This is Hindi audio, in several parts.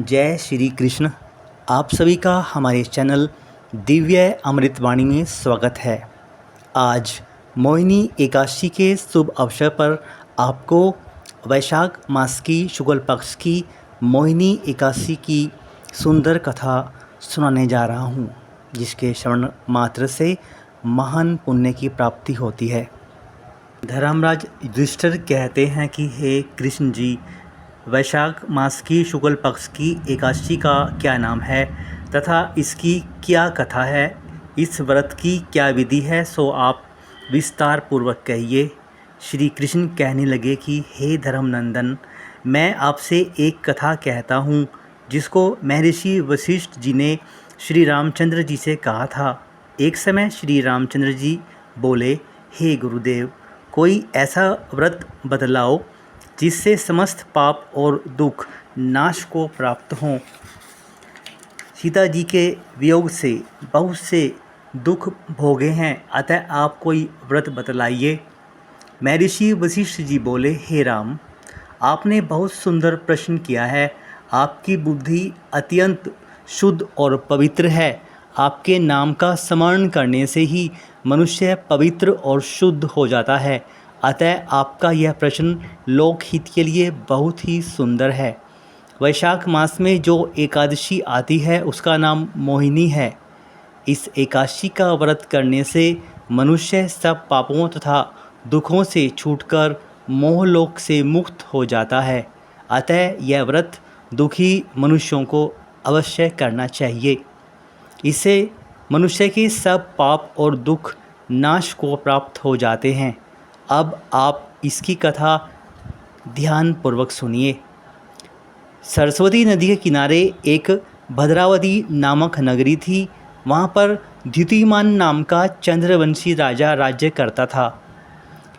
जय श्री कृष्ण। आप सभी का हमारे चैनल दिव्य अमृतवाणी में स्वागत है। आज मोहिनी एकादशी के शुभ अवसर पर आपको वैशाख मास की शुक्ल पक्ष की मोहिनी एकादशी की सुंदर कथा सुनाने जा रहा हूँ, जिसके श्रवण मात्र से महान पुण्य की प्राप्ति होती है। धर्मराज युधिष्ठिर कहते हैं कि हे कृष्ण जी, वैशाख मास की शुक्ल पक्ष की एकादशी का क्या नाम है तथा इसकी क्या कथा है, इस व्रत की क्या विधि है, सो आप विस्तार पूर्वक कहिए। श्री कृष्ण कहने लगे कि हे धर्मनंदन, मैं आपसे एक कथा कहता हूँ जिसको महर्षि वशिष्ठ जी ने श्री रामचंद्र जी से कहा था। एक समय श्री रामचंद्र जी बोले, हे गुरुदेव, कोई ऐसा व्रत बतलाओ जिससे समस्त पाप और दुख नाश को प्राप्त हों। सीता जी के वियोग से बहुत से दुख भोगे हैं, अतः आप कोई व्रत बतलाइए। महर्षि वशिष्ठ जी बोले, हे राम, आपने बहुत सुंदर प्रश्न किया है। आपकी बुद्धि अत्यंत शुद्ध और पवित्र है। आपके नाम का स्मरण करने से ही मनुष्य पवित्र और शुद्ध हो जाता है। अतः आपका यह प्रश्न लोकहित के लिए बहुत ही सुंदर है। वैशाख मास में जो एकादशी आती है उसका नाम मोहिनी है। इस एकादशी का व्रत करने से मनुष्य सब पापों तथा दुखों से छूटकर मोहलोक से मुक्त हो जाता है। अतः यह व्रत दुखी मनुष्यों को अवश्य करना चाहिए। इससे मनुष्य के सब पाप और दुख नाश को प्राप्त हो जाते हैं। अब आप इसकी कथा ध्यानपूर्वक सुनिए। सरस्वती नदी के किनारे एक भद्रावती नामक नगरी थी। वहाँ पर द्युतिमान नाम का चंद्रवंशी राजा राज्य करता था।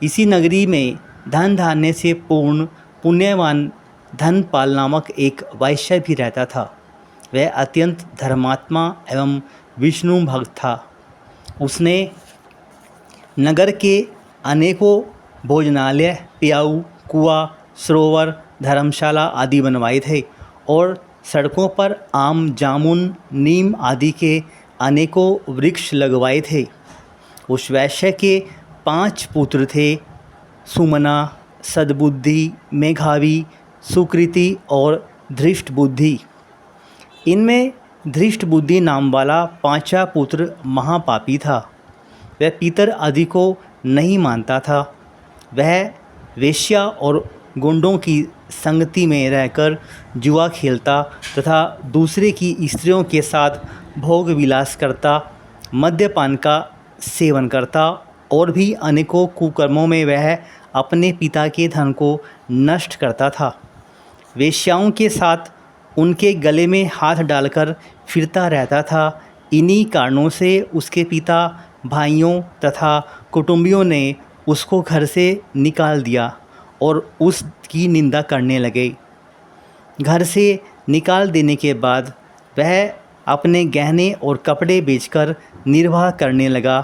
इसी नगरी में धन धान्य से पूर्ण पुण्यवान धनपाल नामक एक वैश्य भी रहता था। वह अत्यंत धर्मात्मा एवं विष्णु भक्त था। उसने नगर के अनेकों भोजनालय, प्याऊ, कुआं, सरोवर, धर्मशाला आदि बनवाए थे और सड़कों पर आम, जामुन, नीम आदि के अनेकों वृक्ष लगवाए थे। उस वैश्य के 5 पुत्र थे, सुमना, सद्बुद्धि, मेघावी, सुकृति और धृष्ट बुद्धि। इनमें धृष्ट बुद्धि नाम वाला 5वां पुत्र महापापी था। वह पितर आदि को नहीं मानता था। वह वेश्या और गुंडों की संगति में रहकर जुआ खेलता तथा दूसरे की स्त्रियों के साथ भोग विलास करता, मद्यपान का सेवन करता और भी अनेकों कुकर्मों में वह अपने पिता के धन को नष्ट करता था। वेश्याओं के साथ उनके गले में हाथ डालकर फिरता रहता था। इन्हीं कारणों से उसके पिता, भाइयों तथा कुटुंबियों ने उसको घर से निकाल दिया और उसकी निंदा करने लगे। घर से निकाल देने के बाद वह अपने गहने और कपड़े बेचकर निर्वाह करने लगा।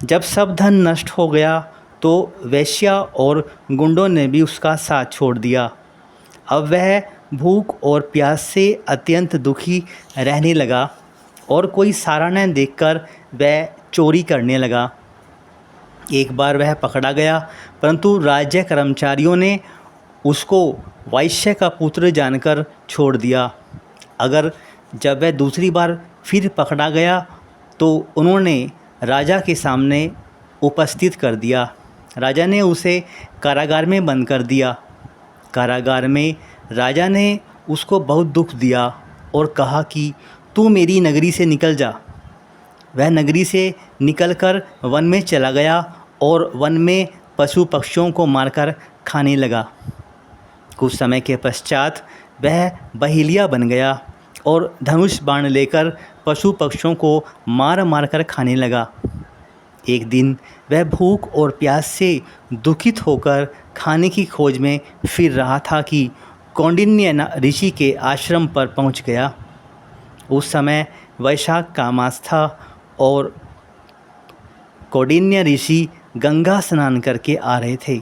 जब सब धन नष्ट हो गया तो वेश्या और गुंडों ने भी उसका साथ छोड़ दिया। अब वह भूख और प्यास से अत्यंत दुखी रहने लगा और कोई सहारा न देखकर वह चोरी करने लगा। एक बार वह पकड़ा गया, परंतु राज्य कर्मचारियों ने उसको वैश्य का पुत्र जानकर छोड़ दिया। अगर जब वह दूसरी बार फिर पकड़ा गया तो उन्होंने राजा के सामने उपस्थित कर दिया। राजा ने उसे कारागार में बंद कर दिया। कारागार में राजा ने उसको बहुत दुख दिया और कहा कि तू मेरी नगरी से निकल जा। वह नगरी से निकलकर वन में चला गया और वन में पशु पक्षियों को मारकर खाने लगा। कुछ समय के पश्चात वह बहेलिया बन गया और धनुष बाण लेकर पशु पक्षियों को मार मार कर खाने लगा। एक दिन वह भूख और प्यास से दुखित होकर खाने की खोज में फिर रहा था कि कौंडिन्य ऋषि के आश्रम पर पहुंच गया। उस समय वैशाख का मास था और कौंडिन्य ऋषि गंगा स्नान करके आ रहे थे।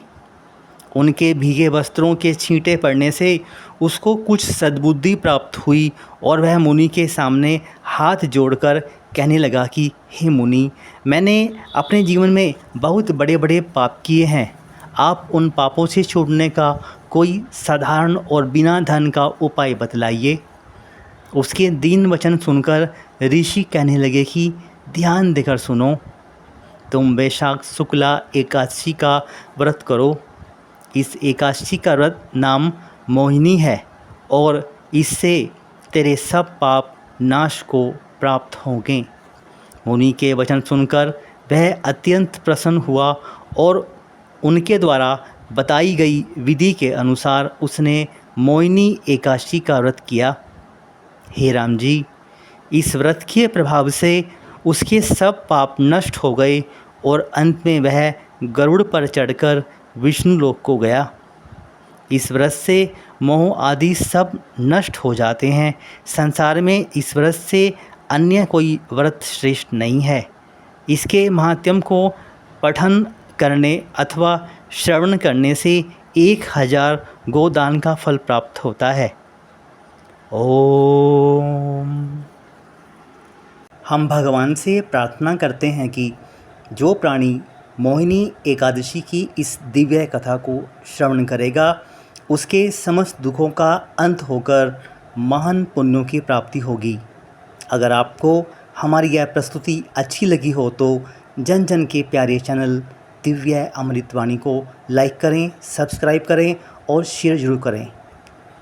उनके भीगे वस्त्रों के छींटे पड़ने से उसको कुछ सद्बुद्धि प्राप्त हुई और वह मुनि के सामने हाथ जोड़कर कहने लगा कि हे मुनि, मैंने अपने जीवन में बहुत बड़े बड़े पाप किए हैं। आप उन पापों से छूटने का कोई साधारण और बिना धन का उपाय बतलाइए। उसके दीन वचन सुनकर ऋषि कहने लगे कि ध्यान देकर सुनो, तुम वैशाख शुक्ला एकादशी का व्रत करो। इस एकादशी का व्रत नाम मोहिनी है और इससे तेरे सब पाप नाश को प्राप्त होंगे। मुनि के वचन सुनकर वह अत्यंत प्रसन्न हुआ और उनके द्वारा बताई गई विधि के अनुसार उसने मोहिनी एकादशी का व्रत किया। हे राम जी, इस व्रत के प्रभाव से उसके सब पाप नष्ट हो गए और अंत में वह गरुड़ पर चढ़कर विष्णु लोक को गया। इस व्रत से मोह आदि सब नष्ट हो जाते हैं। संसार में इस व्रत से अन्य कोई व्रत श्रेष्ठ नहीं है। इसके महात्म्य को पठन करने अथवा श्रवण करने से 1000 गोदान का फल प्राप्त होता है। ओम। हम भगवान से प्रार्थना करते हैं कि जो प्राणी मोहिनी एकादशी की इस दिव्य कथा को श्रवण करेगा उसके समस्त दुखों का अंत होकर महान पुण्यों की प्राप्ति होगी। अगर आपको हमारी यह प्रस्तुति अच्छी लगी हो तो जन जन के प्यारे चैनल दिव्य अमृतवाणी को लाइक करें, सब्सक्राइब करें और शेयर ज़रूर करें।